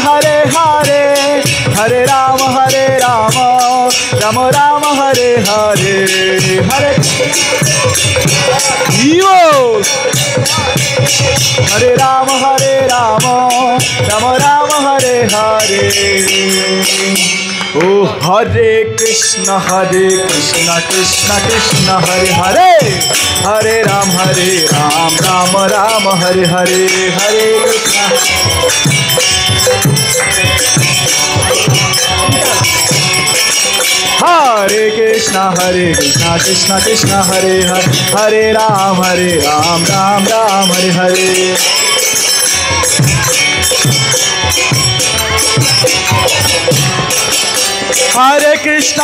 हरे हरे हरे राम राम राम हरे हरे हरे हरे राम राम हरे हरे। ओ हरे कृष्ण कृष्ण कृष्ण हरे हरे हरे राम राम राम हरे हरे हरे कृष्ण कृष्ण कृष्ण हरे हरे राम राम राम हरे हरे। हरे कृष्ण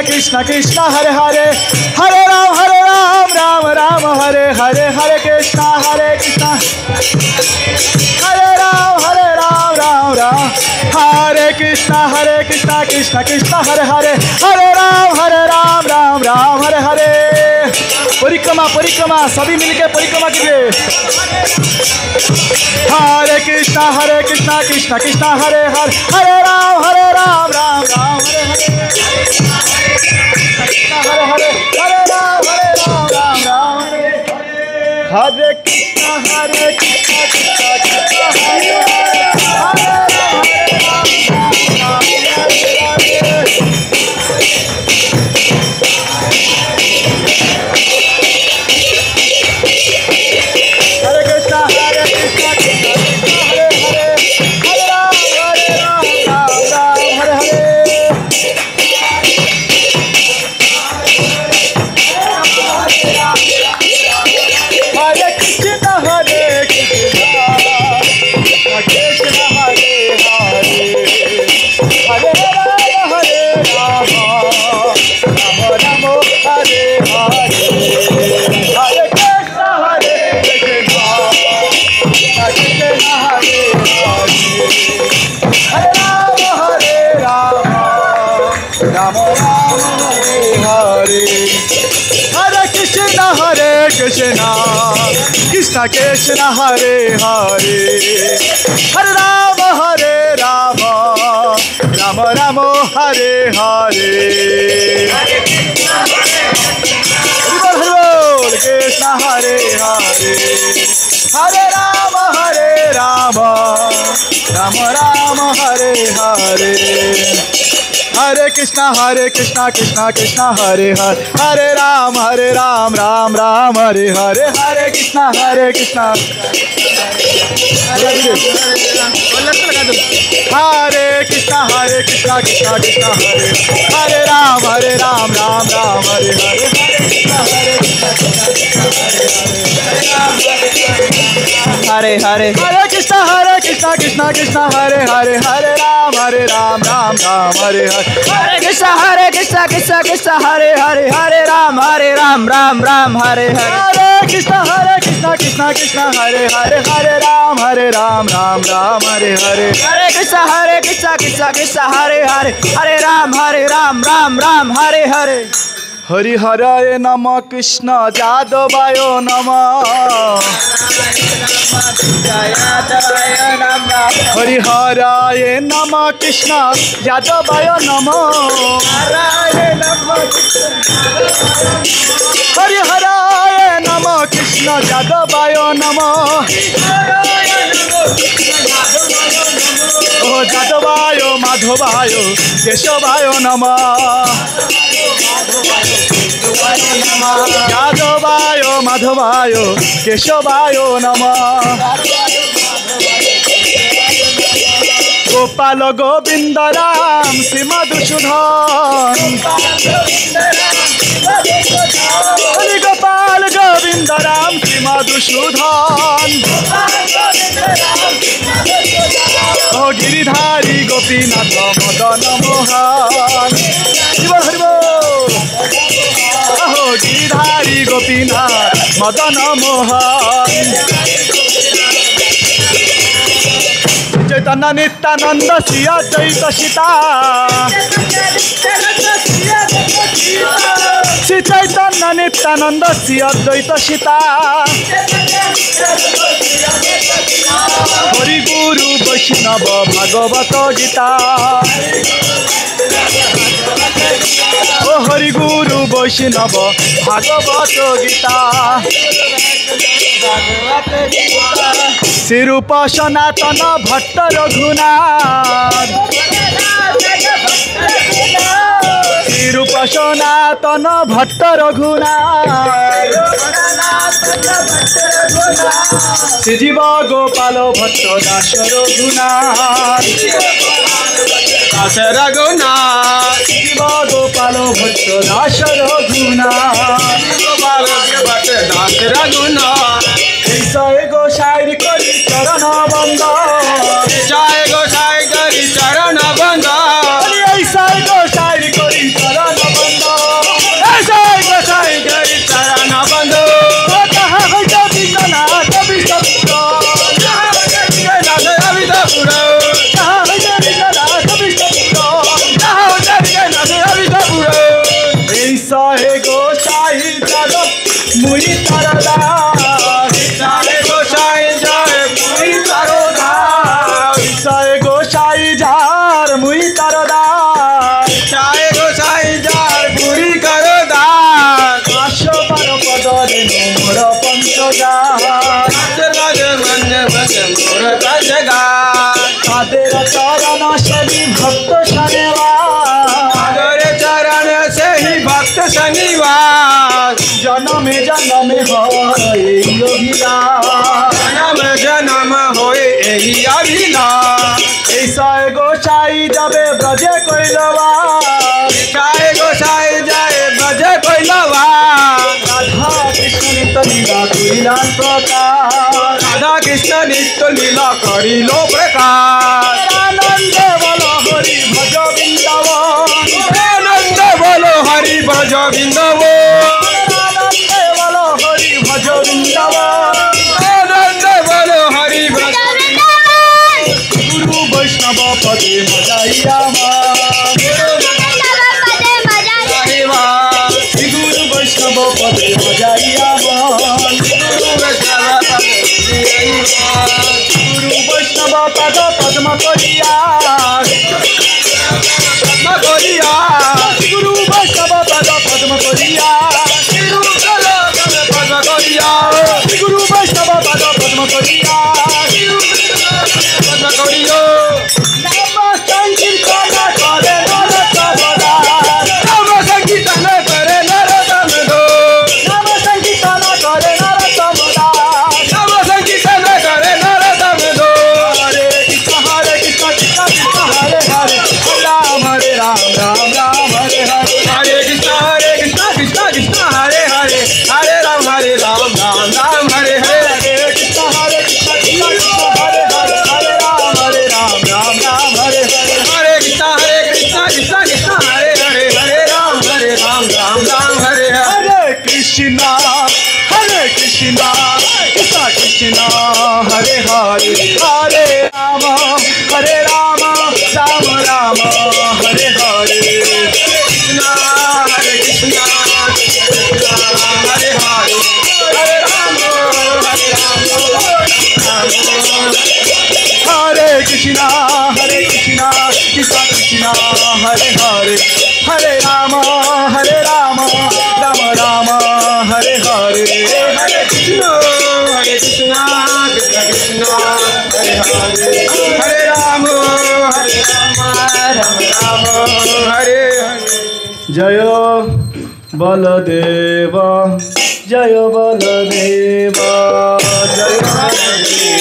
कृष्ण कृष्ण हरे हरे हरे राम राम राम हरे हरे। हरे कृष्ण हरे राम राम राम हरे कृष्ण कृष्ण कृष्ण हरे हरे हरे राम राम हरे हरे। परिक्रमा परिक्रमा सभी मिलके परिक्रमा कीजिए। हरे कृष्ण कृष्ण कृष्ण हरे हरे राम राम राम हरे हरे। हरे हरे हरे राम राम राम हरे कृष्ण कृष्ण कृष्ण हरे कृष्ण कृष्ण हरे हरे हरे राम राम राम हरे हरे। कृष्ण हरे हरे हरे राम राम राम हरे हरे। हरे कृष्ण कृष्ण कृष्ण हरे हरे राम राम राम हरे हरे। हरे कृष्ण हरे कृष्ण कृष्ण कृष्ण हरे राम राम हरे हरे। हरे हरे हरे कृष्ण कृष्ण कृष्ण हरे राम राम हरे हरे। हरे कृष्ण कृष्ण कृष्ण हरे राम राम हरे हरे। हरे कृष्ण कृष्ण कृष्ण हरे राम राम हरे हरे। हरे कृष्ण कृष्ण कृष्ण हरे राम राम हरे हरे। हरिहराय नमः कृष्ण यादवाय नमः। हरिहराय नमः कृष्ण यादवाय नमः। हरिहराय नमः कृष्ण यादवाय नमः। ओ यादवाय माधवाय केशवाय नमः। यादवाय माधवाय केशवाय नमः। गोपाल गोविंद राम श्री मधुसूदन। हरि गोपाल गोविंद राम श्री मधुसूदन। ओ गिरिधारी गोपीनाथ मदन मोहन। अहो गिरिधारी गोपीनाथ मदन मोहन। जय चैतन्य नित्यानंद श्री अद्वैत सीता श्री चैतन्य नित्यानंद श्री अद्वैत सीता हरि गुरु वैष्णव भागवत गीता ओ हरि गुरु वैष्णव भागवत गीता श्रीरूप सनातन भट्ट रघुनाथ श्रीरूप सनातन भट्ट रघुनाथ श्रीजीव गोपाल भट्ट दास रघुनाथ दास रघुनाथ श्रीजीव गोपाल भट्ट दास रघुनाथ गोपाल भट्ट दास रघुनाथ ऐसा एगो शायर करी चरण बंद ऐसा एगो शायर करी चरण बंद ऐसा एगो शायर करी चरण बंद ऐसा एगो शायर करी चरण बंद कहाँ है जब बिना कभी सब कहाँ है जब बिना कभी सब ऐसा एगो शायर जब मुई तरदा चरण से ही भक्त शनिवार जन्म जन्म हो जन्म हो अभिलाष ऐसा एगो चाई जाबे ब्रजे कोइलवा चाहे गोसाई जाए ब्रजे कोइलवा राधा कृष्ण नित्य लीला करिलान प्रकार राधा कृष्ण नित्य लीला करिलो प्रकार आनंद बोलो हरि भज वृंदावन आनंद बोलो हरि भज वृंदावन आनंद बोलो हरि भज वृंदावन आनंद बोलो हरि भज गुरु वैष्णव पदे मजाइया गुरु वैष्णव पदे मजाइया गुरु वैष्णव पद पद्म करिया गुरु वैष्णव पद पद्म करिया गुरु वैष्णव पद पद्म करिया Krishna Krishna Hare Hare Hare Rama Hare Rama Rama Rama Hare Hare Krishna Hare Krishna Hare Hare Hare Rama Hare Rama Hare Krishna Krishna Krishna Hare Hare Hare Rama Hare Rama Rama Rama Hare Hare Hare Krishna Krishna Krishna Hare Hare Hare Rama Hare Rama Rama Rama Hare Hare Jayo Baladeva Jayo Baladeva Jayo Baladeva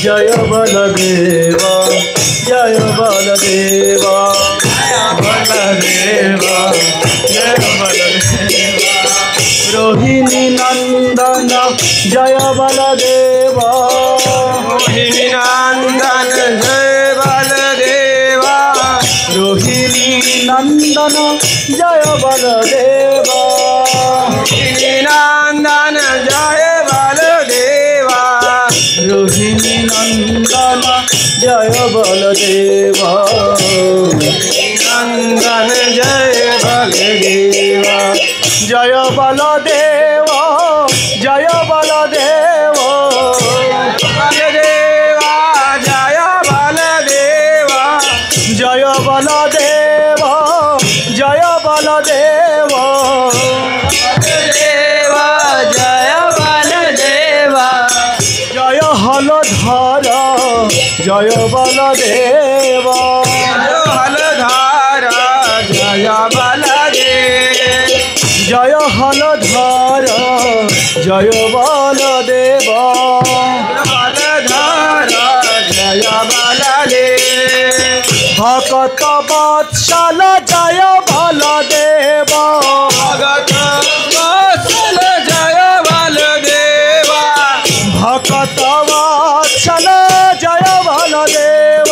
Jayo Baladeva Jayo Baladeva Jayo Baladeva Jayo Baladeva Rohini Nandana Jaya Baladeva Rohini Nandana Jaya Baladeva Rohini Nandana Jaya Baladeva Rohini Nandana Jaya Baladeva Rohini नंदन जय बलदेव नंदन जय बलदेव जय बलदेव जय बलदेव बलदेवा जय बलदेवा जय बलदेव जय बलदेव बलदेवा जय बलदेवा जय हलधर जय बलदेव हलधार जय बलदेव जय हलधर जय बलदेव बलधार जय बलदेव भक्त वत्सल जय बलदेव भगत वत्सल जय बलदेवा भक्त वत्सल जय बलदेव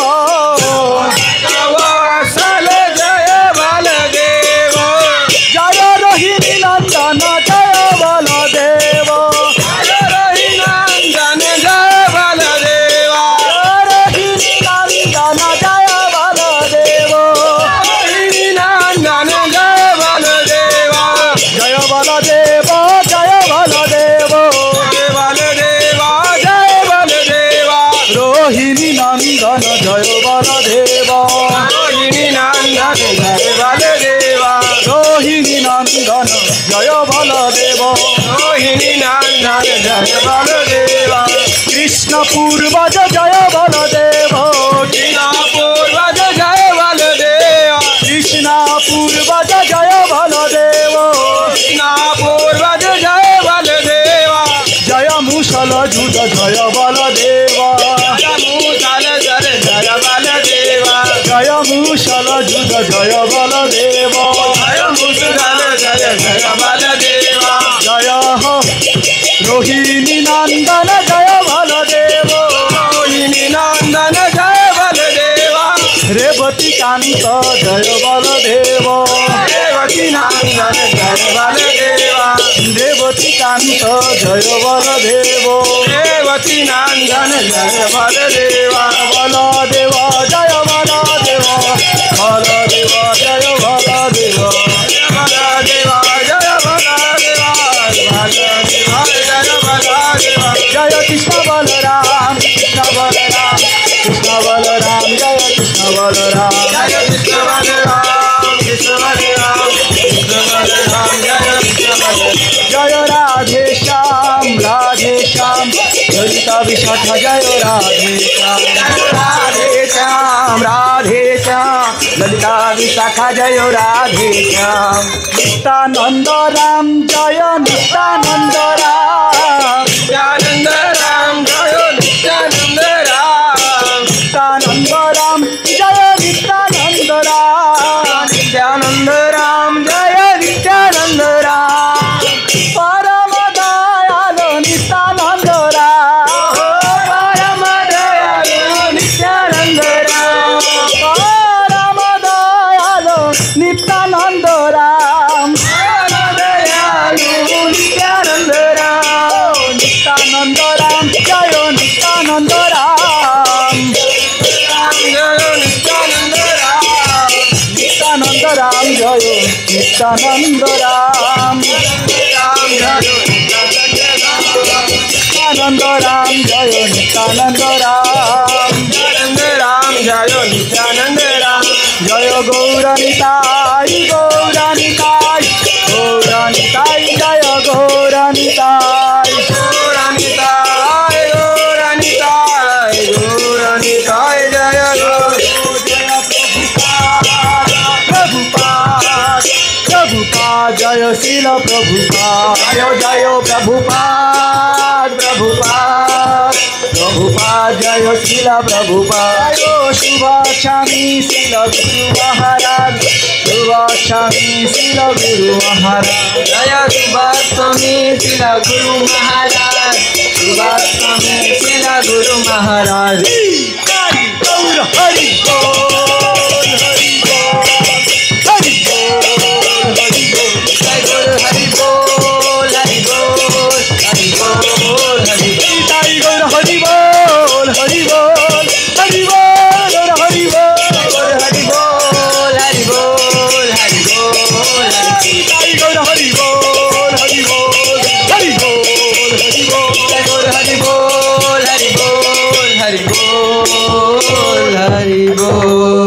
वत्सल जय बलदेव जय रोहिणी नंदन जय बलदेव रोहि नंदन जय बलदेवा रोहिणी नंदन जय बलदेव रोहि नंदन जय बलदेवा जय बलदेव जय बलदेव जय बलदेवा जय बलदेवा रोहिणी नंदन जय बलदेव रोहिणी नंदन जय बलदेवा रोहिणी नंदन जय बलदेव रोहिणी नंदन जय बलदेवा कृष्ण पूर्वज जय बलदेव कृष्ण पूर्वज जय बलदेवा कृष्ण पूर्वज जय बलदेव कृष्ण पूर्वज जय बलदेवा जय मुसल जुट जय बलदेव मुसल जय जय बलदेवा जय मुसल जुट जय बलदेव जय मुसल जय जय बलदेवा जय हो रोहिणी नंदन जय बलदेव रोहिणी नंदन जय बलदेवा रेवती कांत जय बलदेव रेवती नंदन जय बलदेवा रेवती कांत जय बलदेव रेवती नंदन जय बलदेवा बलदेव जय बलदेव बलदेव जय बलदेव बलदेवा जय बलदेवा बलदेवा जय बलदेवा जय कृष्ण बलराम कृष्ण बलराम कृष्ण बलराम जय कृष्ण बलराम जय कृष्ण बलराम कृष्ण बलराम कृष्ण बलराम जय कृष्ण बलराम जय राधे श्याम ललिता विशाखा जय राधे श्याम राधे श्याम ललिता विशाखा जय राधे श्याम नित्यानंद राम जय नित्यानंद राम नित्यानंद राम जय नित्यानंद राम नित्यानंद राम जय नित्यानंद राम नित्यानंद राम जय नित्यानंद राम परम दयालो नित्यानंद राम परम दयालु नित्यानंद राम परम दयालो नित्यानंद राम परम दयालु नित्यानंद राम नित्यानंद राम जय नित्यानंद राम नित्यानंद राम नित्यानंद राम जय नित्यानंद राम नित्यानंद राम जय नित्यानंद राम नित्यानंद राम जय नित्यानंद राम जय गौरनिताय गौरनिताय गौरनिताय जय गौरनिताय गौरनिताय गौरनिताय गौरनिताय जय प्रभुपाद प्रभुपाद जय शिल प्रभुपाद जय प्रभुपाद प्रभुपाद प्रभुपाद जय शिल प्रभुपाद शुभाक्षामि शिल गुरु महाराज शुभाक्षामि शिल गुरु महाराज जय सुभाष्टमी शिल गुरु महाराज सुभाष्टमी शिल गुरु महाराज हरि गौर हरि बोल हरि बोल हरि बोल हरि बोल जय गुरु हरि बोल हरि बोल हरि बोल हरि बोल हरि गौर हरि बोल हरि बोल।